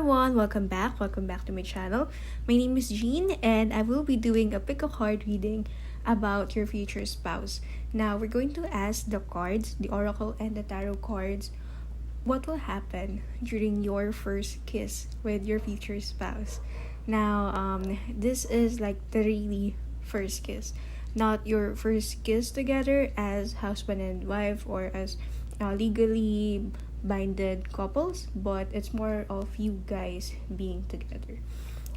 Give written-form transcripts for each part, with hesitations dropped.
everyone, welcome back. Welcome back to my channel. My name is Jean and I will be doing a pick a card reading about your future spouse. Now, we're going to ask the cards, the oracle and the tarot cards, what will happen during your first kiss with your future spouse. Now, this is like the really first kiss, not your first kiss together as husband and wife or as legally binded couples, but it's more of you guys being together.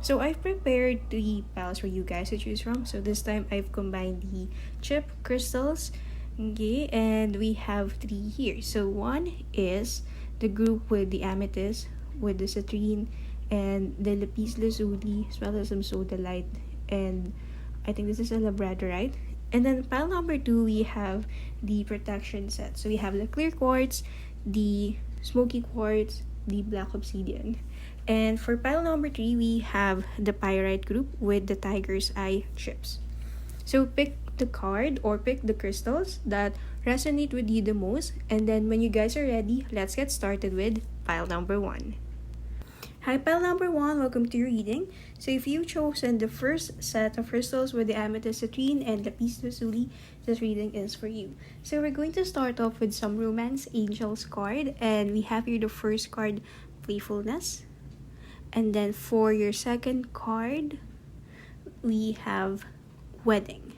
So I've prepared 3 piles for you guys to choose from. So this time I've combined the chip crystals, okay, and we have 3 here. So one is the group with the amethyst, with the citrine, and the lapis lazuli, as well as some sodalite, and I think this is a labradorite. And then pile number 2, we have the protection set. So we have the clear quartz, the smoky quartz, the black obsidian. And for pile number 3, we have the pyrite group with the tiger's eye chips. So pick the card or pick the crystals that resonate with you the most. And then when you guys are ready, let's get started with pile number 1. Hi, pile number 1, welcome to your reading. So if you've chosen the first set of crystals with the amethyst, citrine, and lapis lazuli, this reading is for you. So we're going to start off with some romance angels card, and we have here the first card, playfulness. And then for your second card, we have wedding.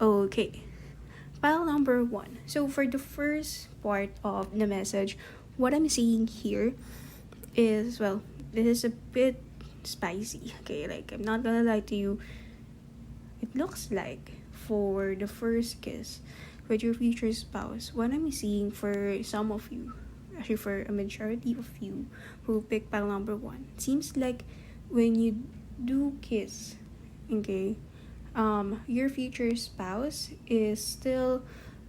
Okay. Pile number 1. So for the first part of the message, what I'm seeing here is, well, this is a bit spicy, okay? Like, I'm not gonna lie to you, it looks like for the first kiss with your future spouse, what I'm seeing for some of you, actually for a majority of you who pick pile number 1, it seems like when you do kiss, okay, your future spouse is still,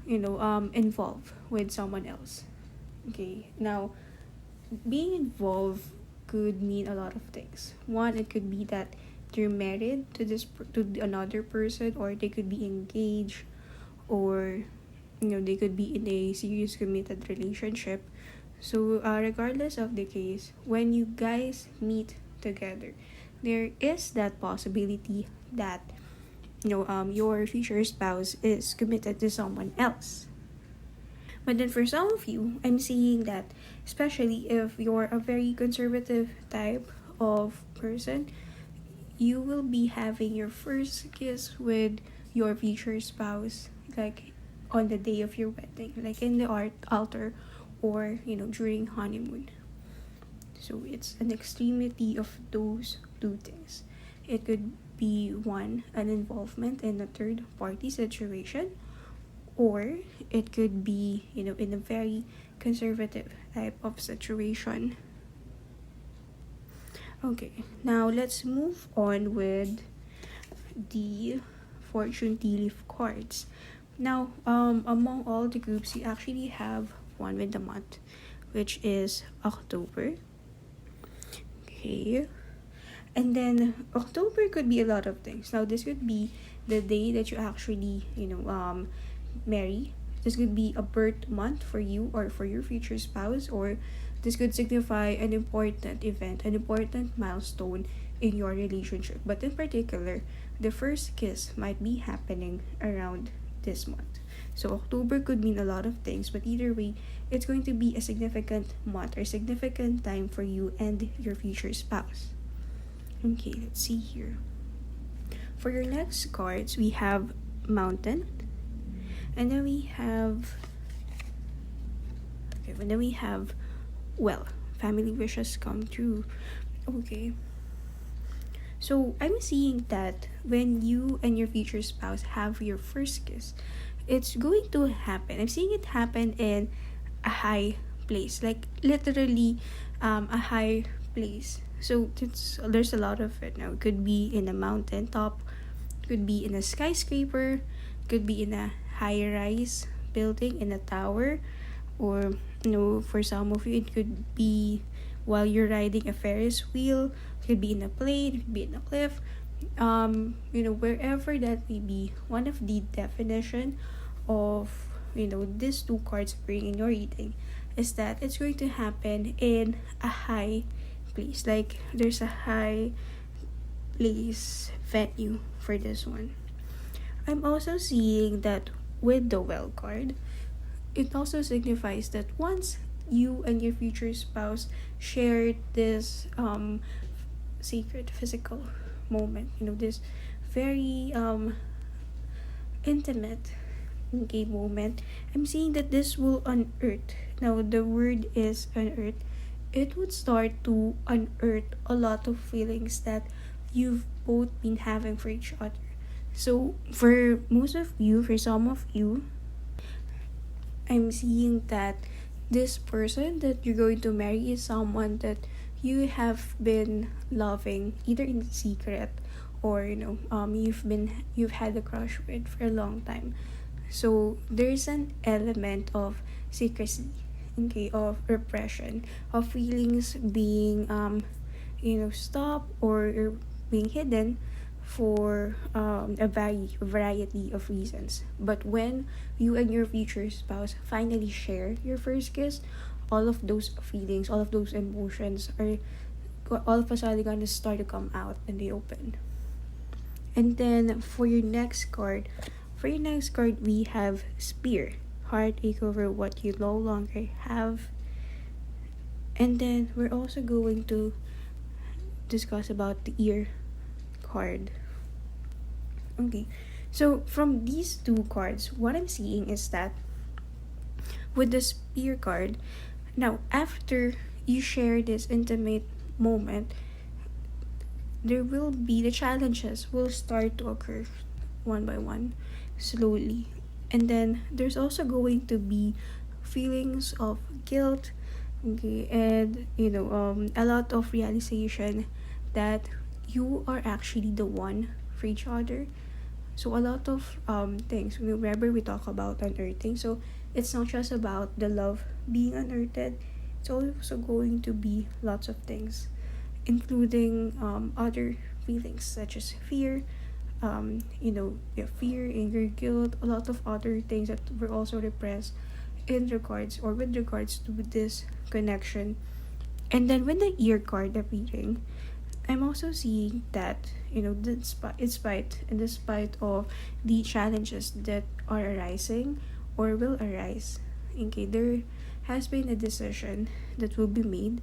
involved with someone else. Okay, now being involved could mean a lot of things. One, it could be that they're married to another person, or they could be engaged, or they could be in a serious committed relationship. So regardless of the case, when you guys meet together, there is that possibility that your future spouse is committed to someone else. But then for some of you, I'm seeing that, especially if you're a very conservative type of person, you will be having your first kiss with your future spouse, like on the day of your wedding, like in the altar, or during honeymoon. So it's an extremity of those 2 things. It could be one, an involvement in a third party situation, or it could be in a very conservative type of situation. Okay, now let's move on with the fortune tea leaf cards. Now, among all the groups, you actually have one with the month, which is October. Okay, and then October could be a lot of things. Now, this could be the day that you actually marry. This could be a birth month for you or for your future spouse, or this could signify an important event, an important milestone in your relationship. But in particular, the first kiss might be happening around this month. So October could mean a lot of things, but either way, it's going to be a significant month or significant time for you and your future spouse. Okay, let's see here. For your next cards, we have Mountain. And then we have family wishes come true. Okay. So I'm seeing that when you and your future spouse have your first kiss, it's going to happen. I'm seeing it happen in a high place, like literally a high place. So there's a lot of it now. It could be in a mountain top, could be in a skyscraper, could be in a high-rise building, in a tower, or for some of you it could be while you're riding a Ferris wheel, it could be in a plane, it could be in a cliff, wherever that may be. One of the definition of these 2 cards bring in your reading is that it's going to happen in a high place. Like there's a high place venue for this one. I'm also seeing that with the well card, it also signifies that once you and your future spouse shared this sacred physical moment, this very intimate gay moment, I'm seeing that this will unearth. Now the word is unearth. It would start to unearth a lot of feelings that you've both been having for each other. So for most of you, for some of you, I'm seeing that this person that you're going to marry is someone that you have been loving either in secret, or you've had a crush with for a long time. So there's an element of secrecy, okay, of repression, of feelings being stopped or being hidden for a variety of reasons. But when you and your future spouse finally share your first kiss, all of those feelings, all of those emotions are all of a sudden gonna start to come out in the open. And then for your next card, we have Spear, heartache over what you no longer have. And then we're also going to discuss about the ear card. Okay, so from these two cards, what I'm seeing is that with the Spear card, now after you share this intimate moment, the challenges will start to occur one by one, slowly. And then there's also going to be feelings of guilt, okay, and a lot of realization that you are actually the one for each other. So a lot of things, remember we talk about unearthing, so it's not just about the love being unearthed, it's also going to be lots of things, including other feelings such as fear, fear, anger, guilt, a lot of other things that were also repressed in regards or with regards to this connection. And then with the ear card appearing, I'm also seeing that despite of the challenges that are arising or will arise, okay, there has been a decision that will be made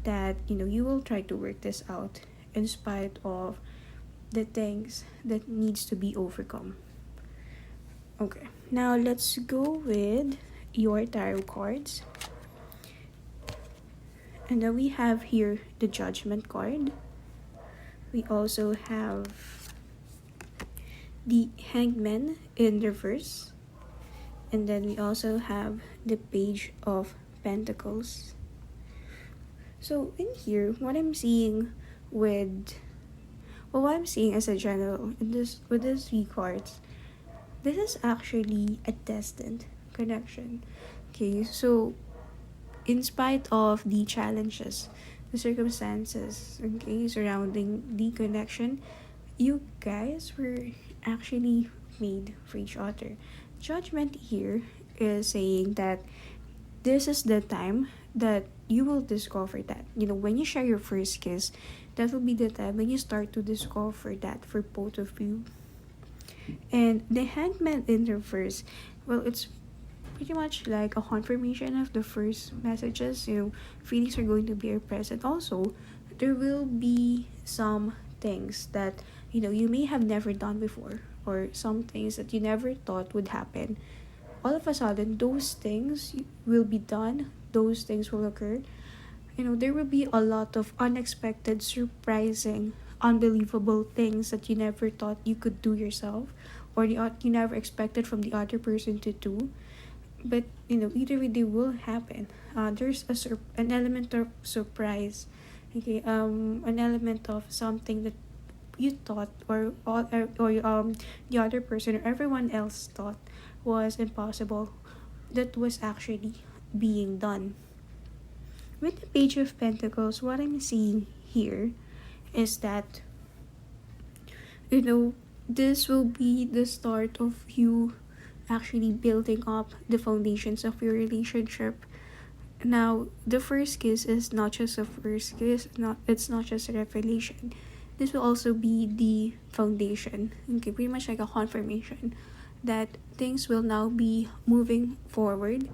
that you will try to work this out in spite of the things that needs to be overcome. Okay, now let's go with your tarot cards. And then we have here the Judgment card. We also have the Hangman in reverse. And then we also have the Page of Pentacles. So in here, what I'm seeing as a general with these three cards, this is actually a destined connection. Okay, so in spite of the challenges, the circumstances, okay, surrounding the connection, you guys were actually made for each other. Judgment here is saying that this is the time that you will discover that. When you share your first kiss, that will be the time when you start to discover that for both of you. And the Hangman in reverse, well, it's pretty much like a confirmation of the first messages. Feelings are going to be present. Also, there will be some things that you may have never done before, or some things that you never thought would happen. All of a sudden, those things will be done. Those things will occur. There will be a lot of unexpected, surprising, unbelievable things that you never thought you could do yourself, or you never expected from the other person to do. But either way, they will happen. There's an element of surprise, okay, an element of something that you thought or the other person or everyone else thought was impossible, that was actually being done. With the Page of Pentacles, what I'm seeing here is that this will be the start of you actually building up the foundations of your relationship. Now, the first kiss is not just a first kiss, it's not just a revelation. This will also be the foundation, okay, pretty much like a confirmation that things will now be moving forward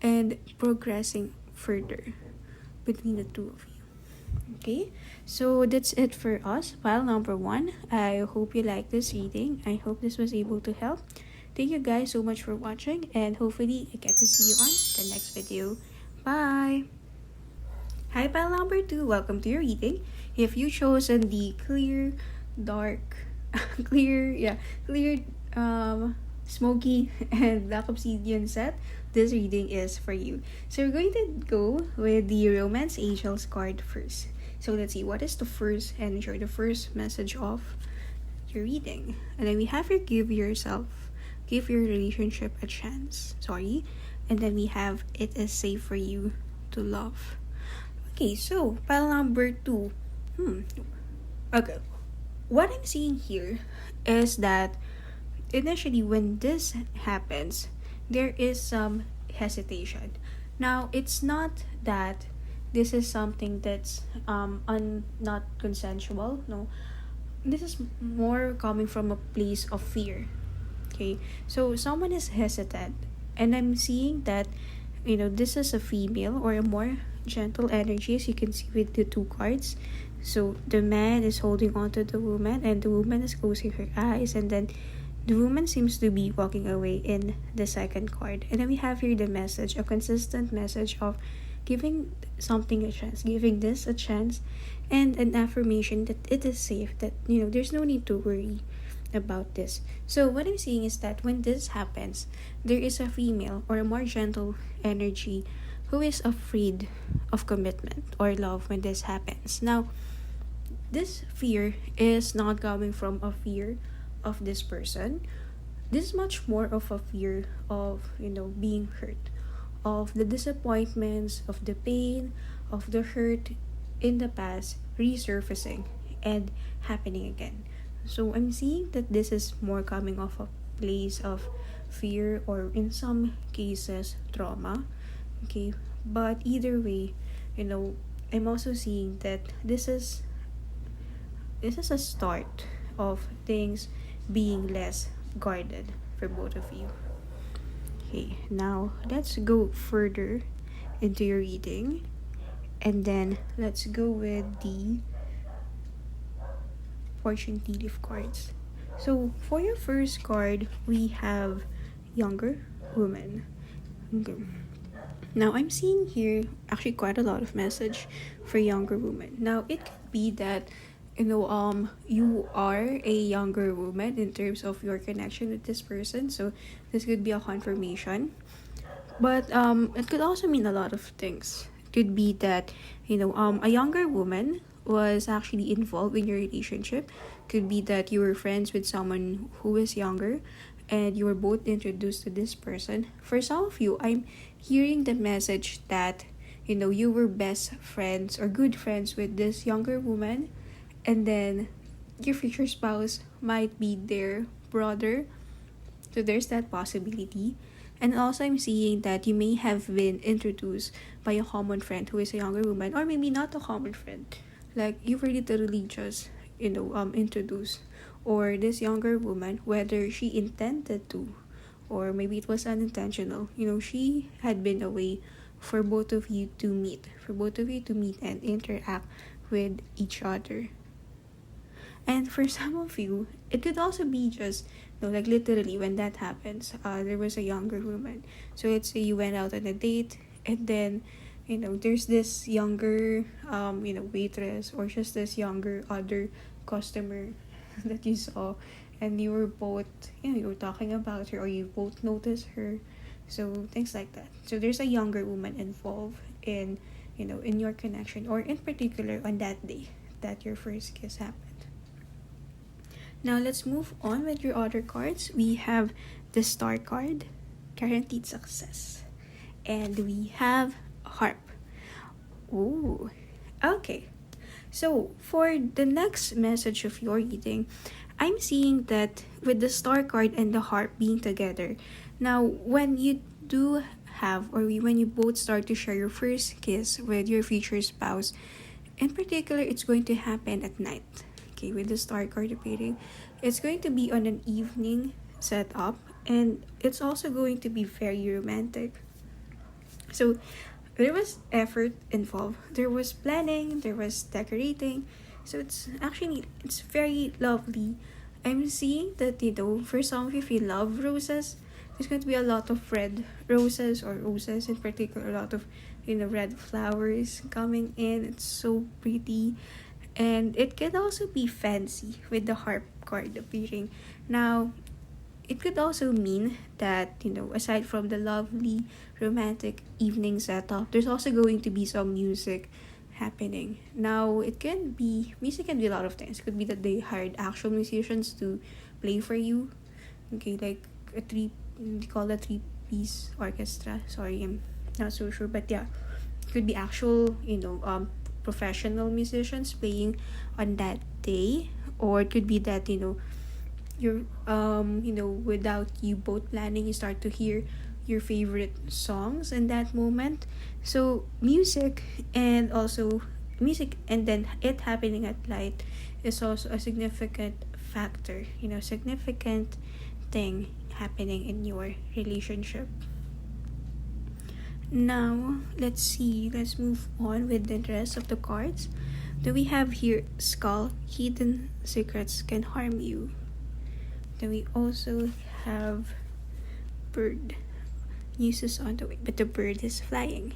and progressing further between the two of you. Okay, so that's it for us. File number 1. I hope you like this reading. I hope this was able to help. Thank you guys so much for watching, and hopefully I get to see you on the next video. Bye! Hi, pile number 2. Welcome to your reading. If you chosen the clear, dark, clear, smoky, and black obsidian set, this reading is for you. So we're going to go with the Romance Angels card first. So let's see, what is the first energy or the first message of your reading? And then we have here, give your relationship a chance. And then we have, it is safe for you to love. Okay, so pile number 2. Okay, what I'm seeing here is that initially when this happens, there is some hesitation. Now, it's not that this is something that's not consensual. No, this is more coming from a place of fear. Okay, so someone is hesitant, and I'm seeing that, this is a female or a more gentle energy, as you can see with the 2 cards. So the man is holding on to the woman, and the woman is closing her eyes, and then the woman seems to be walking away in the second card. And then we have here the message, a consistent message of giving something a chance, giving this a chance, and an affirmation that it is safe, that there's no need to worry about this. So what I'm seeing is that when this happens, there is a female or a more gentle energy who is afraid of commitment or love when this happens. Now, this fear is not coming from a fear of this person. This is much more of a fear of being hurt, of the disappointments, of the pain, of the hurt in the past resurfacing and happening again. So I'm seeing that this is more coming off a place of fear, or in some cases trauma. Okay, but either way, I'm also seeing that this is a start of things being less guarded for both of you. Okay, now let's go further into your reading, and then let's go with the fortune tea leaf cards. So for your first card, we have younger woman. Okay. Now I'm seeing here actually quite a lot of message for younger woman. Now it could be that you are a younger woman in terms of your connection with this person, so this could be a confirmation. But it could also mean a lot of things. It could be that a younger woman was actually involved in your relationship. Could be that you were friends with someone who is younger, and you were both introduced to this person. For some of you, I'm hearing the message that you were best friends or good friends with this younger woman, and then your future spouse might be their brother. So there's that possibility. And also I'm seeing that you may have been introduced by a common friend who is a younger woman, or maybe not a common friend. Like you were literally just introduced, or this younger woman, whether she intended to or maybe it was unintentional, she had been away for both of you to meet, and interact with each other. And for some of you, it could also be just, like literally when that happens, there was a younger woman. So let's say you went out on a date, and then, there's this younger, waitress, or just this younger other customer that you saw, and you were both, you were talking about her, or you both noticed her. So things like that. So there's a younger woman involved in, in your connection, or in particular on that day that your first kiss happened. Now let's move on with your other cards. We have the Star card, guaranteed success, and we have Harp. Ooh, okay. So for the next message of your reading, I'm seeing that with the Star card and the Harp being together. Now, when you do have, or when you both start to share your first kiss with your future spouse, in particular, it's going to happen at night. Okay, with the star card appearing, it's going to be on an evening setup, and it's also going to be very romantic. So there was effort involved. There was planning, there was decorating. So it's very lovely. I'm seeing that, for some of you, if you love roses, there's going to be a lot of red roses, or roses in particular, a lot of red flowers coming in. It's so pretty. And it can also be fancy with the harp card appearing. Now, it could also mean that, aside from the lovely romantic evening setup, there's also going to be some music happening. Now, music can be a lot of things. It could be that they hired actual musicians to play for you. Okay, like they call a three-piece orchestra. Sorry, I'm not so sure. But yeah, it could be actual, professional musicians playing on that day. Or it could be that, you're without you both planning, you start to hear your favorite songs in that moment. So music and then it happening at night is also a significant factor, significant thing happening in your relationship. Now let's move on with the rest of the cards. Then we have here skull, hidden secrets can harm you. Then we also have bird, news is on the way, but the bird is flying.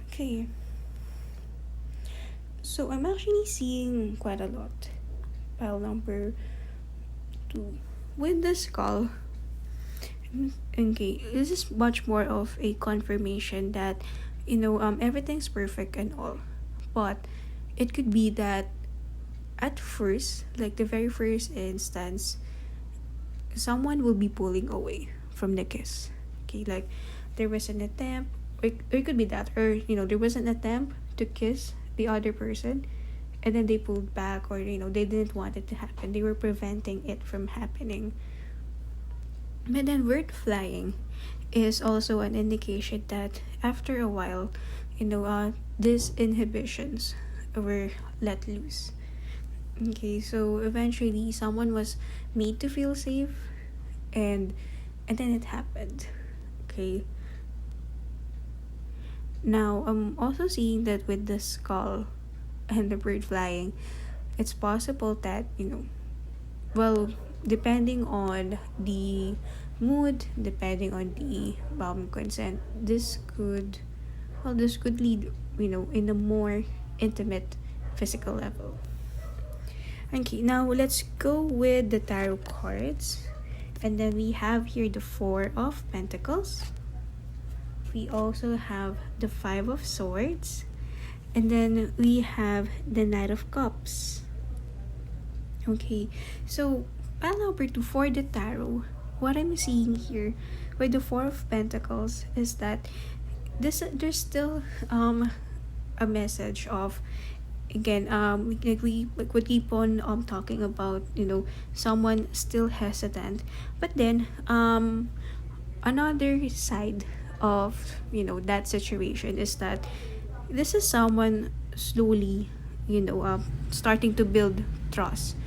Okay. So I'm actually seeing quite a lot. Pile number 2. With the skull. Okay, this is much more of a confirmation that, everything's perfect and all. But it could be that at first, like the very first instance, someone will be pulling away from the kiss. Okay, like there was an attempt, or it could be that, or there was an attempt to kiss the other person, and then they pulled back, or they didn't want it to happen. They were preventing it from happening. But then word flying is also an indication that after a while, these inhibitions were let loose. Okay, so eventually someone was made to feel safe, and then it happened. Okay. Now I'm also seeing that with the skull and the bird flying, it's possible that, depending on the mood, depending on the consent, this could lead, in a more intimate physical level. Okay, now let's go with the tarot cards. And then we have here the 4 of Pentacles. We also have the 5 of Swords. And then we have the Knight of Cups. Okay, so pile number 2 for the tarot. What I'm seeing here with the 4 of Pentacles is that there's still a message of, again, we keep on talking about, someone still hesitant, but then another side of that situation is that this is someone slowly starting to build trust.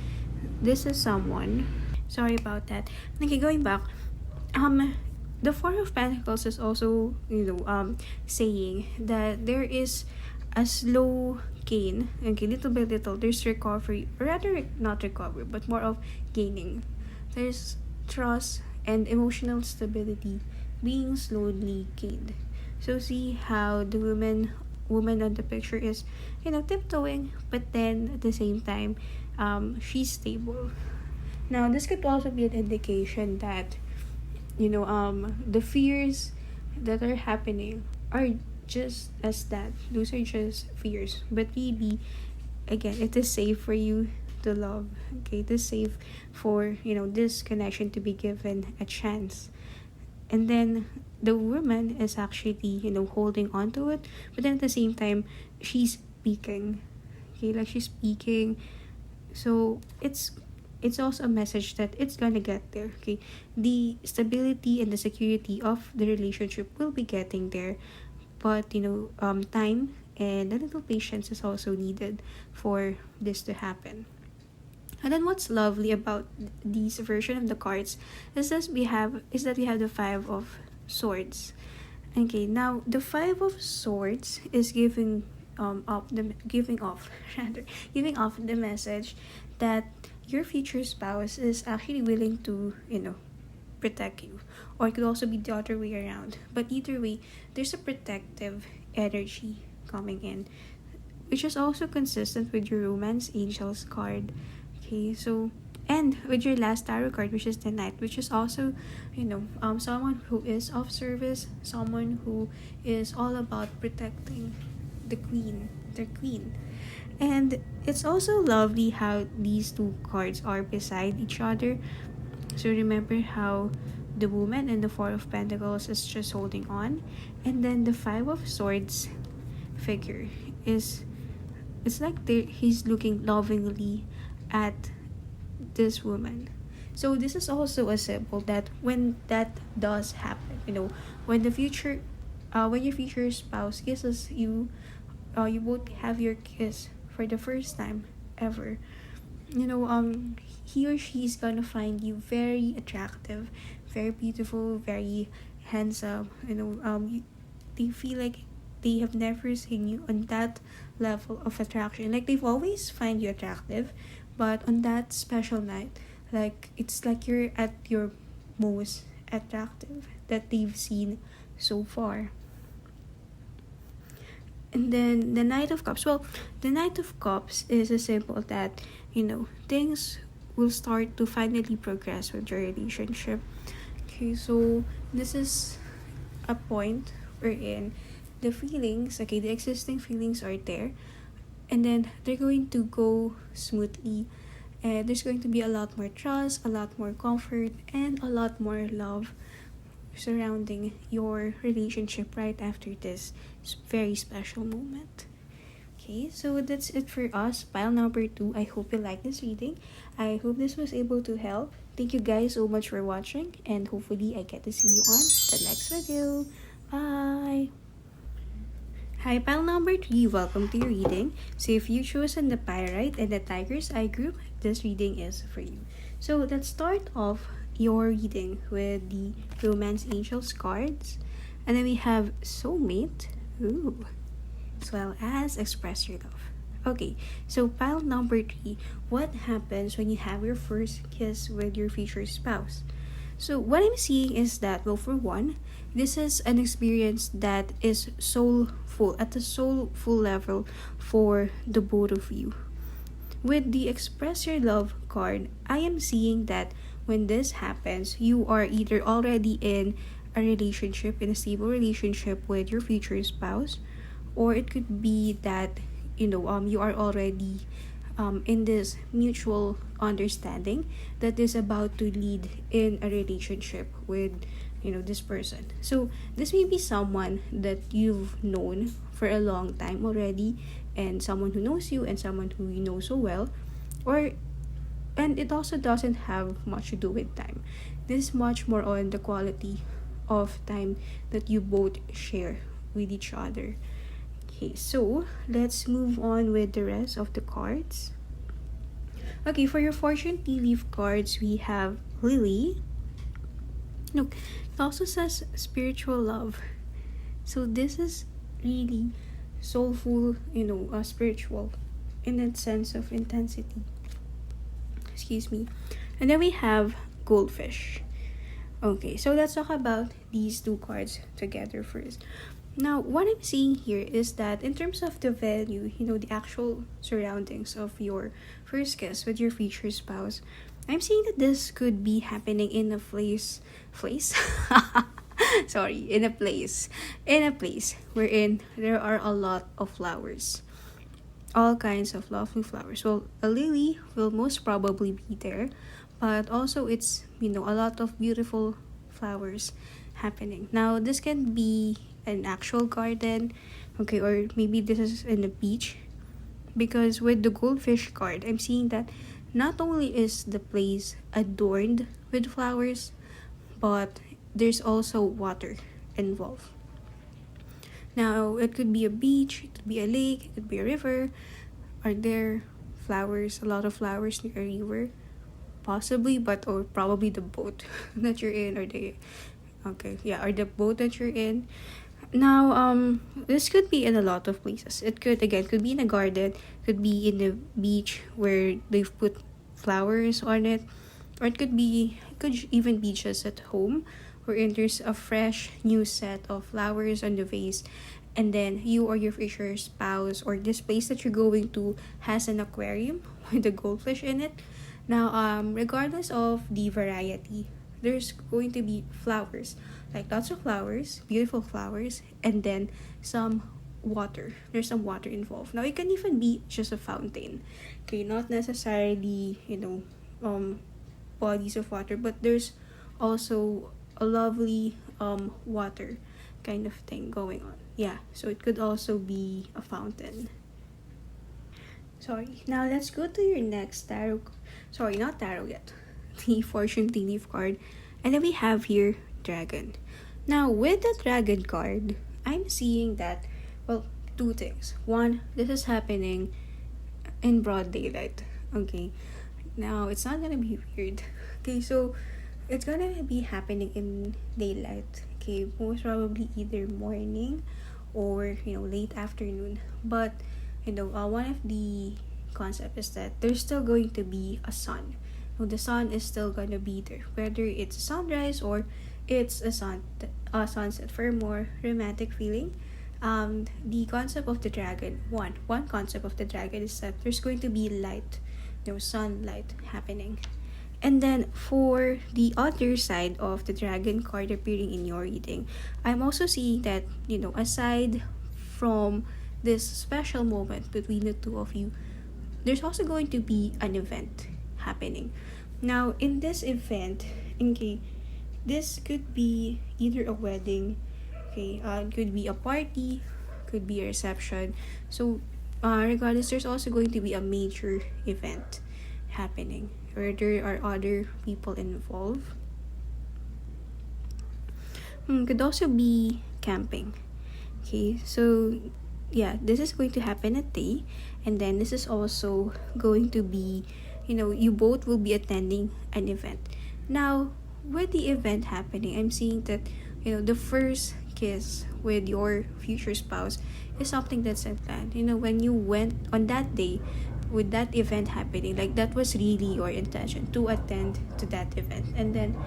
This is someone, sorry about that. Okay, going back, the 4 of Pentacles is also saying that there is a slow gain. Okay, little by little there's recovery, or rather not recovery, but more of gaining. There's trust and emotional stability being slowly gained. So see how the woman on the picture is tiptoeing, but then at the same time she's stable. Now this could also be an indication that the fears that are happening are just as that. Those are just fears, but really, again, it is safe for you to love. Okay, it is safe for this connection to be given a chance. And then the woman is actually holding on to it, but then at the same time she's speaking. Okay, like she's speaking. So it's it's also a message that it's gonna get there. Okay, the stability and the security of the relationship will be getting there, but time and a little patience is also needed for this to happen. And then what's lovely about this version of the cards is that we have the Five of Swords. Okay, now the Five of Swords is giving off rather giving off the message that your future spouse is actually willing to protect you, or it could also be the other way around. But either way, there's a protective energy coming in, which is also consistent with your Romance Angels card. Okay, so and with your last tarot card, which is the Knight, which is also someone who is of service, someone who is all about protecting their queen. And it's also lovely how these two cards are beside each other. So remember how the woman and the Four of Pentacles is just holding on, and then the Five of Swords figure is, it's like he's looking lovingly at this woman. So this is also a symbol that when that does happen, when when your future spouse kisses you, you both have your kiss for the first time ever. He or she is gonna find you very attractive, very beautiful, very handsome. They feel like they have never seen you on that level of attraction. Like they've always find you attractive, but on that special night, like it's like you're at your most attractive that they've seen so far. And then the Knight of Cups. Well, the Knight of Cups is a symbol that, things will start to finally progress with your relationship. Okay, so this is a point wherein the existing feelings are there, and then they're going to go smoothly, and there's going to be a lot more trust, a lot more comfort, and a lot more love surrounding your relationship right after this very special moment. Okay, so that's it for us. Pile number 2. I hope you like this reading. I hope this was able to help. Thank you guys so much for watching, and hopefully I get to see you on the next video. Bye! Hi, pile number 3. Welcome to your reading. So if you chosen the Pyrite and the Tiger's Eye group, this reading is for you. So let's start off your reading with the Romance Angels cards. And then we have Soulmate. Ooh. As well as Express Your Love. Okay, so pile number 3. What happens when you have your first kiss with your future spouse? So what I'm seeing is that, well, for one, this is an experience that is soulful, at the soulful level for the both of you. With the Express Your Love card, I am seeing that when this happens, you are either already in a relationship, in a stable relationship with your future spouse, or it could be that you are already in this mutual understanding that is about to lead in a relationship with this person. So this may be someone that you've known for a long time already, and someone who knows you and someone who you know so well, and it also doesn't have much to do with time. This is much more on the quality of time that you both share with each other. Okay, so let's move on with the rest of the cards. Okay, for your Fortune Tea Leaf cards, we have Lily. Look, it also says Spiritual Love. So this is really soulful, spiritual in that sense of intensity. Excuse me. And then we have Goldfish. Okay, so let's talk about these two cards together first. Now, what I'm seeing here is that in terms of the value, the actual surroundings of your first kiss with your future spouse, I'm seeing that this could be happening in a place sorry, in a place wherein there are a lot of flowers. All kinds of lovely flowers. Well, a lily will most probably be there, but also it's, a lot of beautiful flowers happening. Now, this can be an actual garden, okay, or maybe this is in a beach, because with the Goldfish card, I'm seeing that not only is the place adorned with flowers, but there's also water involved. Now, it could be a beach, it could be a lake, it could be a river. Are there flowers, a lot of flowers near a river? Possibly, but or probably the boat that you're in, or the or the boat that you're in. Now, this could be in a lot of places. It could be in a garden, could be in the beach where they've put flowers on it, or it could even be just at home, wherein there's a fresh new set of flowers on the vase, and then you or your future spouse or this place that you're going to has an aquarium with a goldfish in it. Now, regardless of the variety, there's going to be flowers, like lots of flowers, beautiful flowers, and then some water. There's some water involved. Now, it can even be just a fountain. Okay, not necessarily, bodies of water, but there's also a lovely water kind of thing going on. Yeah, so it could also be a fountain. Sorry. Now let's go to your next tarot. Sorry, not tarot yet. The fortune tea leaf card. And then we have here dragon. Now with the dragon card, I'm seeing that, well, two things. One, this is happening in broad daylight. Okay. Now it's not gonna be weird. Okay, so it's gonna be happening in daylight. Okay, most probably either morning or late afternoon. But one of the concept is that there's still going to be a sun. The sun is still gonna be there, whether it's a sunrise or it's a sunset for a more romantic feeling. The concept of the dragon, one concept of the dragon is that there's going to be light, sunlight happening. And then for the other side of the dragon card appearing in your reading, I'm also seeing that, aside from this special moment between the two of you, there's also going to be an event happening. Now, in this event, okay, this could be either a wedding, okay, it could be a party, could be a reception. So, regardless, there's also going to be a major event happening where there are other people involved. Could also be camping. Okay, so yeah, this is going to happen at day, and then this is also going to be, you both will be attending an event. Now, with the event happening, I'm seeing that, the first kiss with your future spouse is something that's unplanned. When you went on that day, with that event happening, like that was really your intention to attend to that event, and then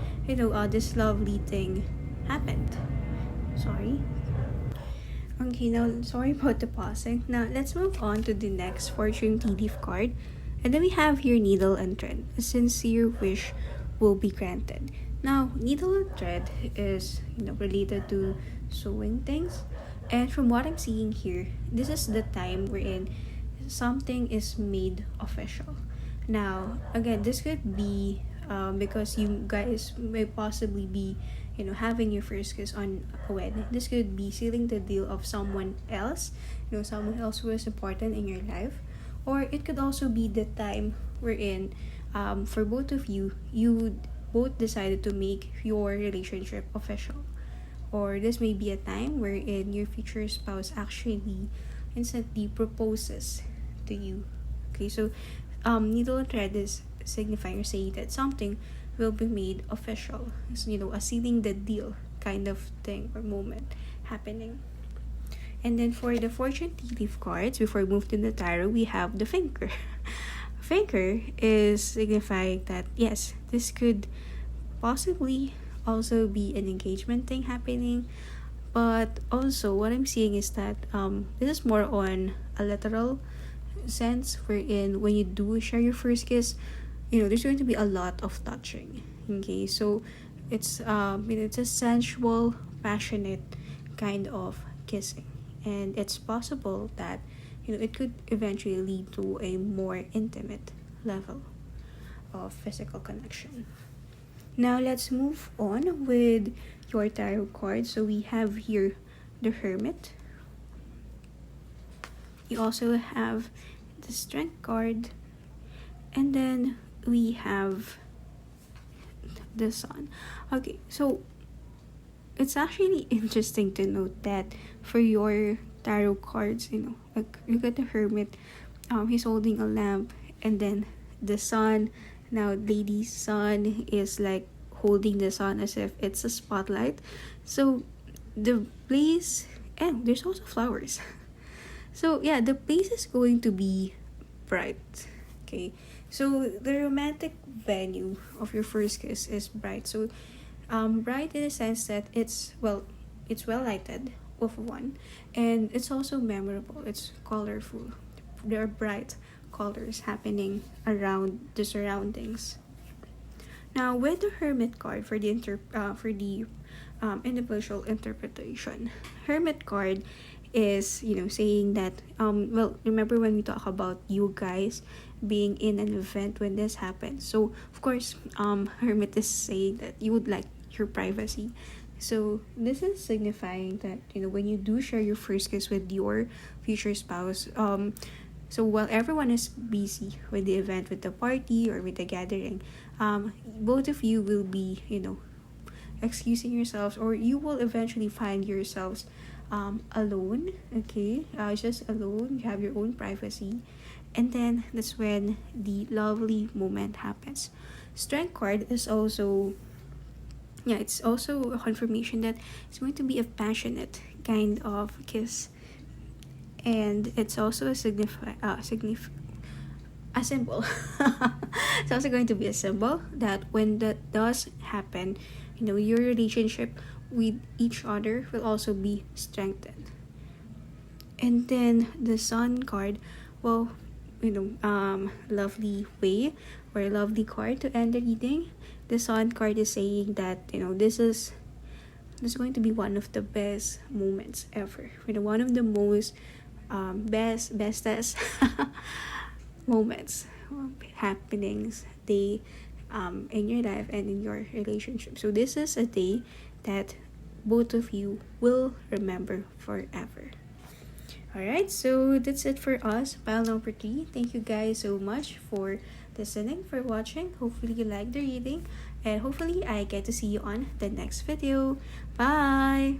this lovely thing happened. Sorry. Okay, now sorry about the pausing. Now let's move on to the next fortune tea leaf card, and then we have your needle and thread. A sincere wish will be granted. Now, needle and thread is related to sewing things, and from what I'm seeing here, this is the time wherein something is made official. Now, again, this could be because you guys may possibly be, having your first kiss on a wedding. This could be sealing the deal of someone else, someone else who is important in your life. Or it could also be the time wherein, for both of you, you both decided to make your relationship official. Or this may be a time wherein your future spouse actually instantly proposes to you. Okay, so needle and thread is signifying or saying that something will be made official. So, a sealing the deal kind of thing or moment happening. And then for the fortune tea leaf cards, before we move to the tarot, we have the finger. Finger is signifying that yes, this could possibly also be an engagement thing happening. But also what I'm seeing is that this is more on a literal sense, wherein when you do share your first kiss, there's going to be a lot of touching. Okay, so it's it's a sensual, passionate kind of kissing, and it's possible that it could eventually lead to a more intimate level of physical connection. Now let's move on with your tarot card. So we have here the Hermit. You also have the Strength card, And then we have the Sun. Okay, so it's actually interesting to note that for your tarot cards, like you got the Hermit, he's holding a lamp, and then the Sun. Now, Lady's Sun is like holding the Sun as if it's a spotlight. So the place, and there's also flowers. So yeah, the place is going to be bright. Okay, so the romantic venue of your first kiss is bright. So bright in the sense that it's well lighted, of one, and it's also memorable. It's colorful. There are bright colors happening around the surroundings. Now, with the Hermit card for the individual interpretation, Hermit card is saying that remember when we talk about you guys being in an event when this happens. So of course, Hermit is saying that you would like your privacy. So this is signifying that when you do share your first kiss with your future spouse, so while everyone is busy with the event, with the party or with the gathering, both of you will be excusing yourselves, or you will eventually find yourselves alone. Okay, just alone. You have your own privacy, and then that's when the lovely moment happens. Strength card is also, it's also a confirmation that it's going to be a passionate kind of kiss, and it's also a a symbol. It's also going to be a symbol that when that does happen, your relationship with each other will also be strengthened. And then the Sun card, well, lovely way or a lovely card to end the reading. The Sun card is saying that this is going to be one of the best moments ever. One of the most bestest moments, happenings, day in your life and in your relationship. So this is a day that both of you will remember forever. Alright, so that's it for us, pile number 3. Thank you guys so much for listening, for watching. Hopefully you liked the reading, and hopefully I get to see you on the next video. Bye!